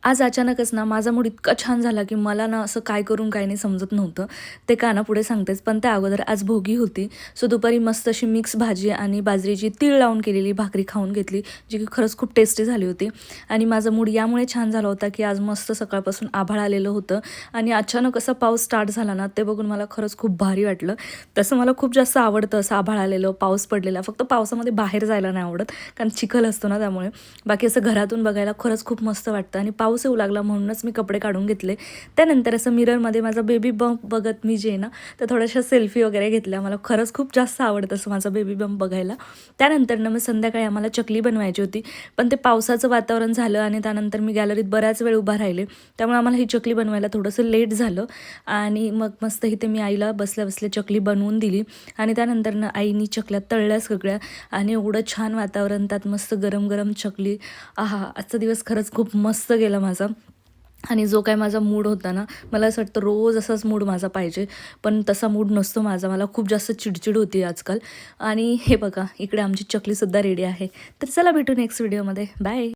आज अचानकच ना माझा मूड इतका छान झाला, की मला ना असं काय करून काय नाही समजत नव्हतं. ते कानापुढे सांगतेच. पण त्या अगोदर आज भोगी होती. सो दुपारी मस्त अशी मिक्स भाजी आणि बाजरीची तीळ लावून केलेली भाकरी खाऊन घेतली, जी की खरंच खूप टेस्टी झाली होती. आणि माझा मूड यामुळे छान झाला होता, की आज मस्त सकाळपासून आभाळ आलेलं होतं आणि अचानक असा पाऊस स्टार्ट झाला ना, ते बघून मला खरंच खूप भारी वाटलं. तसं मला खूप जास्त आवडतं असं आभाळ आलेलं, पाऊस पडलेला. फक्त पावसामध्ये बाहेर जायला नाही आवडत, कारण चिखल असतो ना त्यामुळे. बाकी असं घरातून बघायला खरंच खूप मस्त वाटतं आणि पाऊस येऊ लागला म्हणूनच मी कपडे काढून घेतले. त्यानंतर असं मिररमध्ये माझा बेबी बंप बघत मी जे आहे ना, तर थोड्याशा सेल्फी वगैरे घेतल्या. मला खरंच खूप जास्त आवडतं असं माझा बेबी बंप बघायला. त्यानंतर ना मग संध्याकाळी आम्हाला चकली बनवायची होती. पण ते पावसाचं वातावरण झालं आणि त्यानंतर मी गॅलरीत बराच वेळ उभा राहिले. त्यामुळे आम्हाला ही चकली बनवायला थोडंसं लेट झालं आणि मग मस्त इथे मी आईला बसल्या-बसल्या चकली बनवून दिली आणि त्यानंतर ना आईनी चकल्या तळल्या सगळ्या आणि एवढं छान वातावरण, त्यात मस्त गरम-गरम चकली. आहा! आजचा दिवस खरंच खूप मस्त गेला माझा. आणि जो काही माझा मूड होता ना, मला असं वाटतं रोज असाच मूड माझा पाहिजे. पण तसा मूड नसतो माझा. मला खूप जास्त चिडचिड होती आजकाल. आणि हे बघा, इकडे आमची चकलीसुद्धा रेडी आहे. तर चला भेटू नेक्स्ट व्हिडिओमध्ये. बाय.